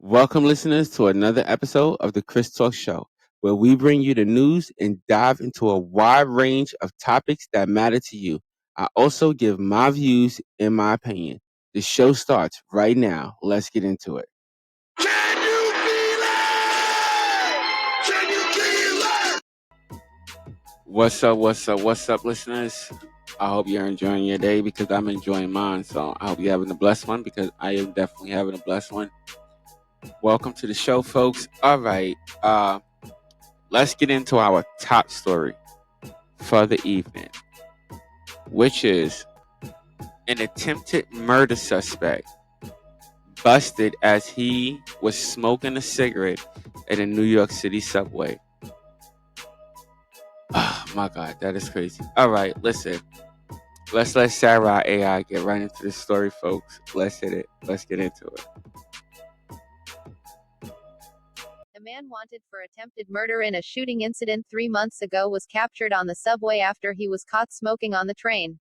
Welcome, listeners, to another episode of the Chris Talk Show, where we bring you the news and dive into a wide range of topics that matter to you. I also give my views and my opinion. The show starts right now. Let's get into it. Can you feel it? Can you feel it? What's up, listeners? I hope you're enjoying your day because I'm enjoying mine. So I hope you're having a blessed one because I am definitely having a blessed one. Welcome to the show, folks. All right. Let's get into our top story for the evening, which is an attempted murder suspect busted as he was smoking a cigarette at a New York City subway. Oh my God, that is crazy. All right, listen. Let's let Sarah AI get right into the story, folks. Let's hit it. Let's get into it. A man wanted for attempted murder in a shooting incident 3 months ago was captured on the subway after he was caught smoking on the train.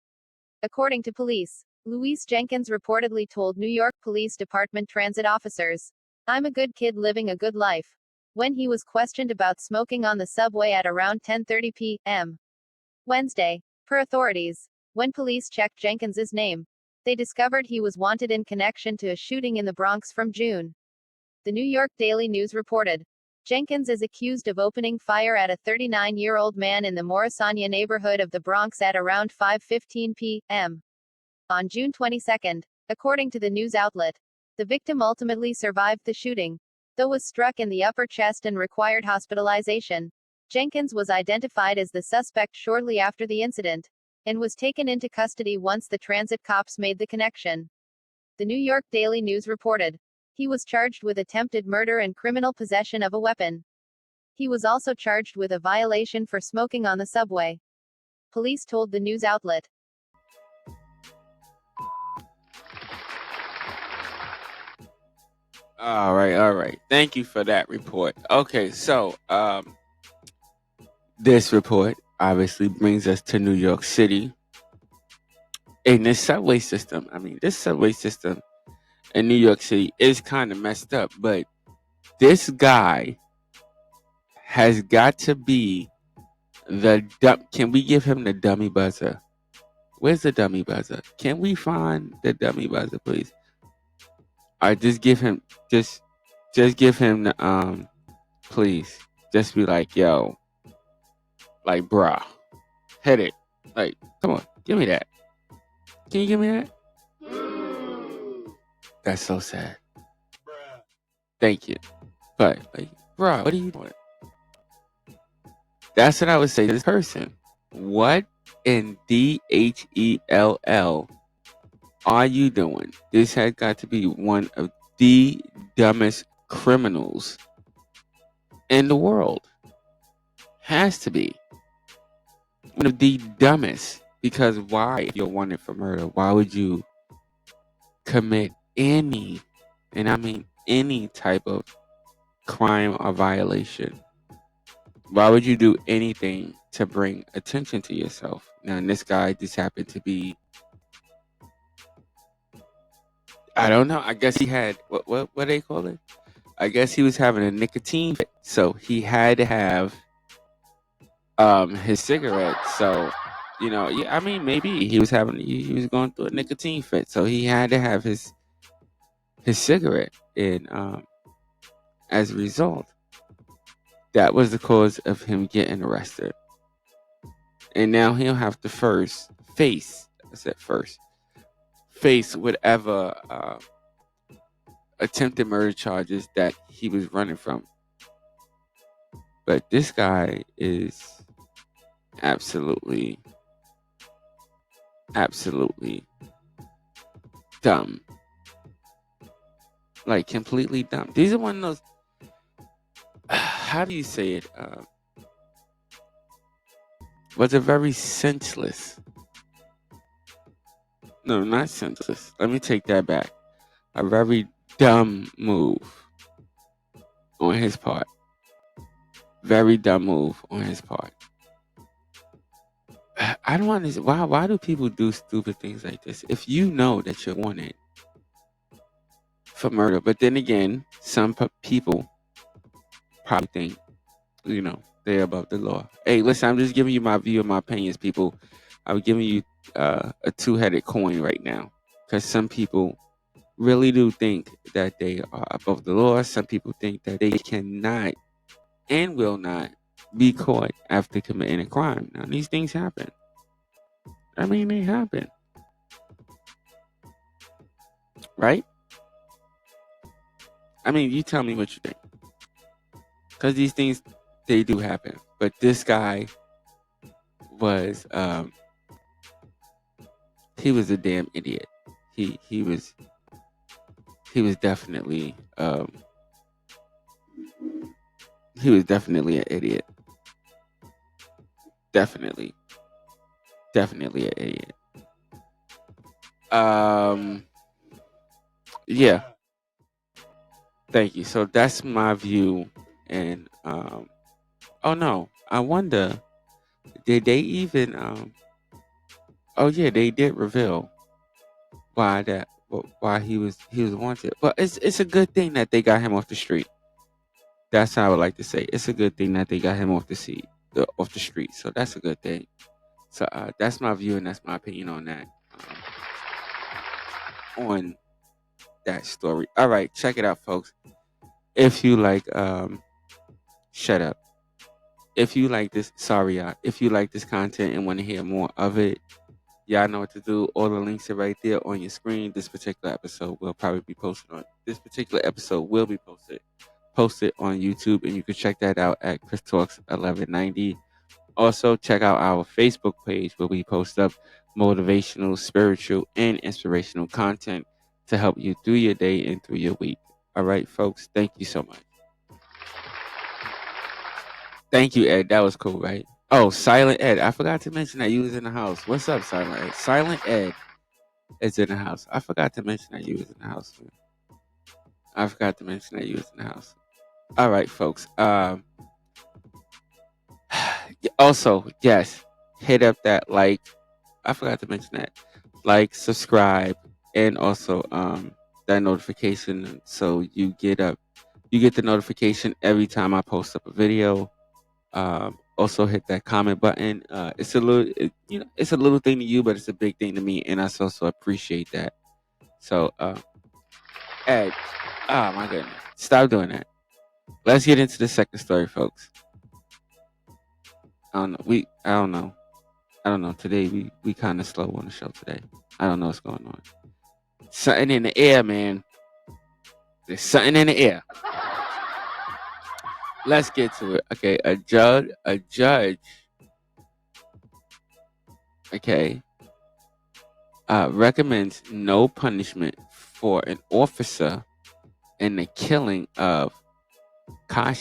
According to police, Luis Jenkins reportedly told New York Police Department transit officers, "I'm a good kid living a good life," when he was questioned about smoking on the subway at around 10:30 p.m. Wednesday. Per authorities, when police checked Jenkins's name, they discovered he was wanted in connection to a shooting in the Bronx from June. The New York Daily News reported, Jenkins is accused of opening fire at a 39-year-old man in the Morrisania neighborhood of the Bronx at around 5:15 p.m. on June 22. According to the news outlet, the victim ultimately survived the shooting, though was struck in the upper chest and required hospitalization. Jenkins was identified as the suspect shortly after the incident, and was taken into custody once the transit cops made the connection. The New York Daily News reported, he was charged with attempted murder and criminal possession of a weapon. He was also charged with a violation for smoking on the subway. Police told the news outlet. All right. Thank you for that report. Okay, so this report obviously brings us to New York City. In this subway system, this subway system in New York City is kind of messed up, but this guy has got to be the dumb. Can we give him the dummy buzzer? Where's the dummy buzzer? Can we find the dummy buzzer, please? All right, just give him the please. Just be like, yo, like, bruh, hit it. Like, come on, give me that. Can you give me that? That's so sad. Thank you. But, like, bruh, what are you doing? That's what I would say to this person. What in DHELL are you doing? This has got to be one of the dumbest criminals in the world. Has to be. One of the dumbest. Because why, if you're wanted for murder, why would you commit any, and I mean any type of crime or violation? Why would you do anything to bring attention to yourself? Now, and this guy just happened to be, I don't know, I guess he had, what do they call it? I guess he was having a nicotine fit, so he had to have his cigarette. So, yeah, I mean, maybe he was going through a nicotine fit, so he had to have his cigarette, and as a result, that was the cause of him getting arrested. And now he'll have to face whatever attempted murder charges that he was running from. But this guy is absolutely dumb. Like, completely dumb. These are one of those, how do you say it? Was it very senseless? No, not senseless. Let me take that back. A very dumb move on his part. Very dumb move on his part. I don't understand. Why do people do stupid things like this? If you know that you're wanted for murder. But then again, some people probably think, they're above the law. Hey, listen, I'm just giving you my view and my opinions, people. I'm giving you a two-headed coin right now, because some people really do think that they are above the law. Some people think that they cannot and will not be caught after committing a crime. Now, these things happen. I mean, they happen, right? I mean, you tell me what you think, because these things, they do happen. But this guy was he was a damn idiot. He was definitely an idiot. Definitely an idiot. Yeah. Thank you. So that's my view. And oh no, I wonder, did they even oh yeah, they did reveal why he was wanted. But it's a good thing that they got him off the street. That's how I would like to say. It's a good thing that they got him off the street. So that's a good thing. So that's my view and that's my opinion on that. On that story. All right, check it out, folks. If you like, shut up. If you like this, sorry, y'all. If you like this content and want to hear more of it, y'all know what to do. All the links are right there on your screen. This particular episode will be posted on YouTube, and you can check that out at Chris Talks 1190. Also, check out our Facebook page where we post up motivational, spiritual, and inspirational content to help you through your day and through your week. All right, folks. Thank you so much. Thank you, Ed. That was cool, right? Oh, Silent Ed. I forgot to mention that you was in the house. What's up, Silent Ed? Silent Ed is in the house. I forgot to mention that you was in the house. All right, folks. Also, yes, hit up that like. I forgot to mention that. Like, subscribe, and also that notification, so you get the notification every time I post up a video. Also hit that comment button. It's a little thing to you, but it's a big thing to me, and I also appreciate that. So, Ed, oh my goodness, stop doing that. Let's get into the second story, folks. I don't know. Today we kind of slow on the show today. I don't know what's going on. Something in the air, man. There's something in the air. Let's get to it. Okay, a judge. Okay. Recommends no punishment for an officer in the killing of I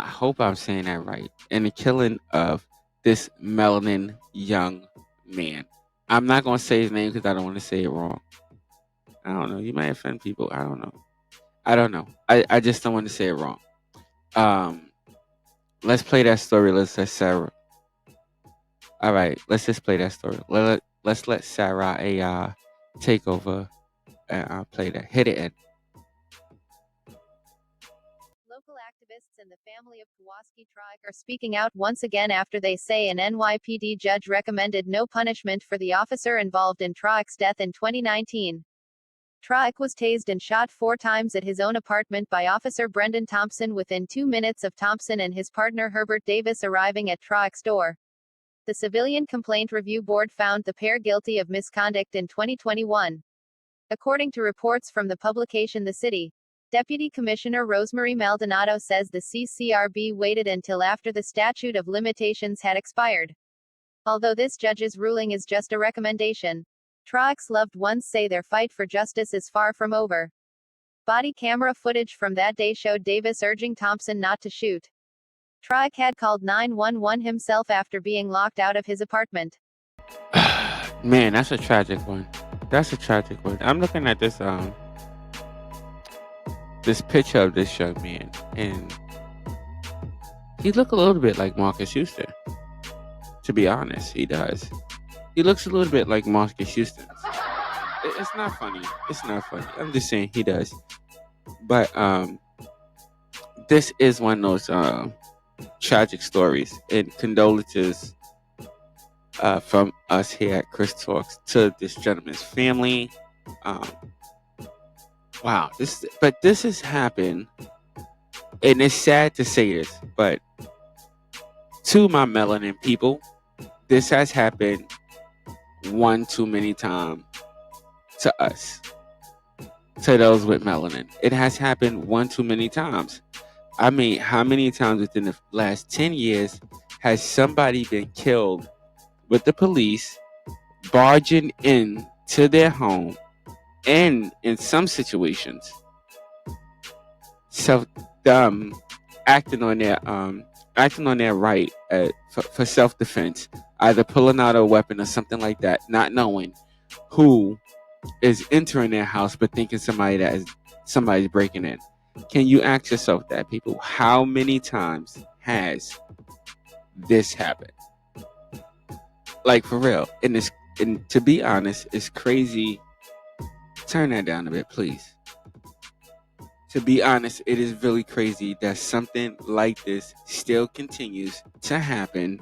hope I'm saying that right. In the killing of this melanin young man. I'm not gonna say his name because I don't want to say it wrong. I don't know. You might offend people. I don't know. I just don't want to say it wrong. Let's play that story. Let's let Sarah. All right, let's just play that story. Let's let Sarah take over and I'll play that. Hit it, Ed. Local activists and the family of Kawaski Trawick are speaking out once again after they say an NYPD judge recommended no punishment for the officer involved in Trawick's death in 2019. Trawick was tased and shot 4 times at his own apartment by Officer Brendan Thompson within 2 minutes of Thompson and his partner Herbert Davis arriving at Trawick's door. The Civilian Complaint Review Board found the pair guilty of misconduct in 2021. According to reports from the publication The City, Deputy Commissioner Rosemary Maldonado says the CCRB waited until after the statute of limitations had expired. Although this judge's ruling is just a recommendation, Trawick's loved ones say their fight for justice is far from over. Body camera footage from that day showed Davis urging Thompson not to shoot. Trawick had called 911 himself after being locked out of his apartment. Man, that's a tragic one. I'm looking at this picture of this young man, and he look a little bit like Marcus Houston. To be honest, he does. He looks a little bit like Marcus Houston. It's not funny. I'm just saying he does. But this is one of those tragic stories, and condolences from us here at Chris Talks to this gentleman's family. Um, wow, this has happened, and it's sad to say this, but to my melanin people, this has happened one too many times to us, to those with melanin. It has happened one too many times. I mean, how many times within the last 10 years has somebody been killed with the police barging in to their home, and in some situations, self acting on their right for self defense, either pulling out a weapon or something like that, not knowing who is entering their house, but thinking somebody's breaking in. Can you ask yourself that, people? How many times has this happened? Like, for real. And to be honest, it's crazy. Turn that down a bit, please. To be honest, it is really crazy that something like this still continues to happen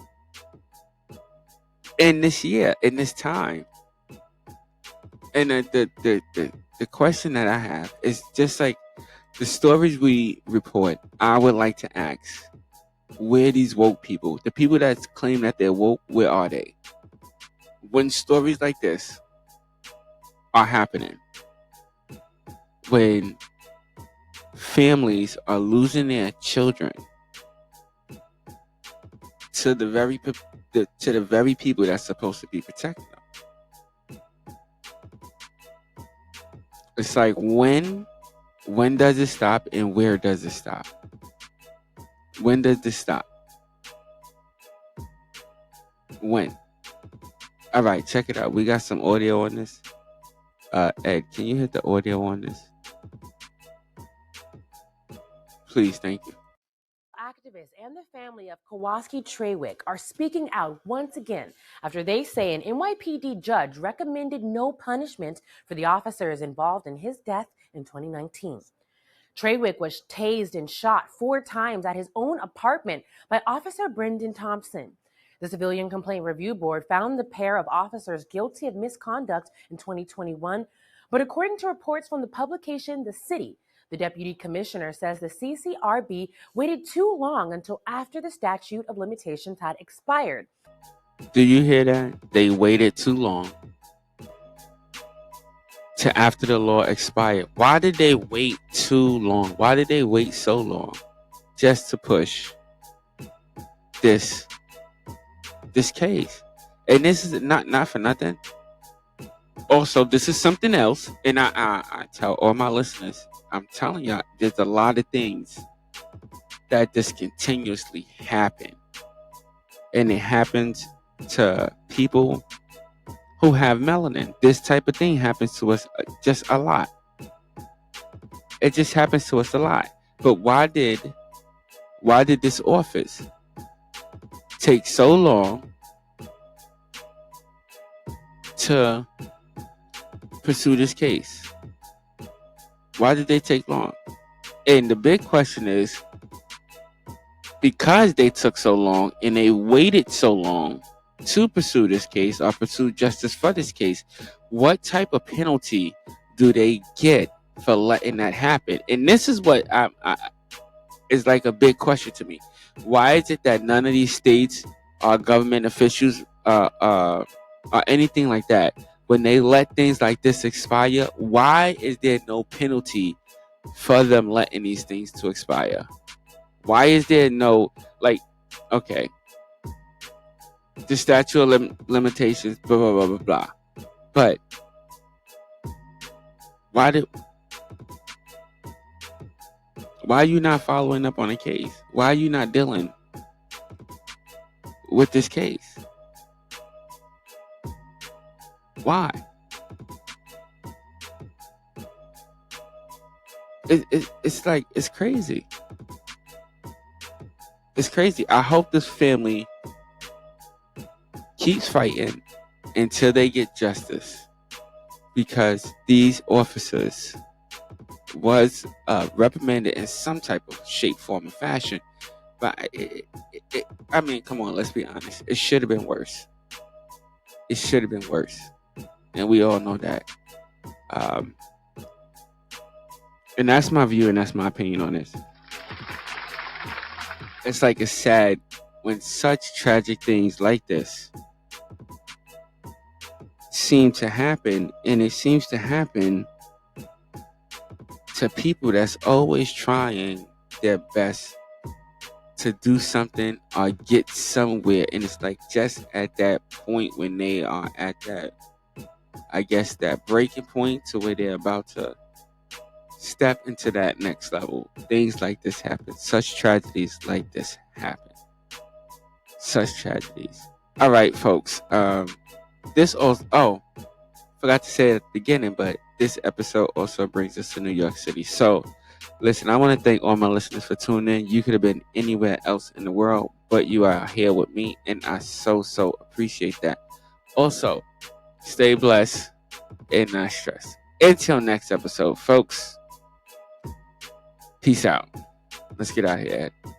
in this year, in this time. And the question that I have is just like the stories we report. I would like to ask, where are these woke people? The people that claim that they're woke, where are they? When stories like this are happening, when families are losing their children to the very people that's supposed to be protecting them, it's like, when does it stop, and where does it stop? When does this stop? When? All right, check it out. We got some audio on this. Ed, can you hit the audio on this? Please, thank you. Activists and the family of Kawaski Trawick are speaking out once again after they say an NYPD judge recommended no punishment for the officers involved in his death in 2019. Trawick was tased and shot 4 times at his own apartment by Officer Brendan Thompson. The Civilian Complaint Review Board found the pair of officers guilty of misconduct in 2021, but according to reports from the publication The City, the deputy commissioner says the CCRB waited too long until after the statute of limitations had expired. Do you hear that? They waited too long to after the law expired. Why did they wait too long? Why did they wait so long just to push this case? And this is not for nothing. Also, this is something else, and I tell all my listeners, I'm telling y'all, there's a lot of things that just continuously happen, and it happens to people who have melanin. This type of thing happens to us just a lot. It just happens to us a lot. But why did this office take so long to pursue this case? Why did they take long? And the big question is, because they took so long and they waited so long to pursue this case or pursue justice for this case, what type of penalty do they get for letting that happen? And this is what is like a big question to me. Why is it that none of these states or government officials or anything like that, when they let things like this expire, why is there no penalty for them letting these things to expire? Why is there no, like, okay, the statute of limitations, blah, blah, blah, blah, blah. But why are you not following up on a case? Why are you not dealing with this case? Why? It's like, it's crazy. It's crazy. I hope this family keeps fighting until they get justice, because these officers was reprimanded in some type of shape, form, or fashion. But I mean, come on, let's be honest. It should have been worse. It should have been worse, and we all know that. Um, and that's my view, and that's my opinion on this. It's like it's sad when such tragic things like this seem to happen, and it seems to happen to people that's always trying their best to do something or get somewhere, and it's like just at that point when they are at that, I guess, that breaking point to where they're about to step into that next level, things like this happen. Such tragedies like this happen. Such tragedies. All right, folks. This also, forgot to say at the beginning, but this episode also brings us to New York City. So, listen, I want to thank all my listeners for tuning in. You could have been anywhere else in the world, but you are here with me, and I so appreciate that. Also, stay blessed and not stressed. Until next episode, folks. Peace out. Let's get out of here, Ed.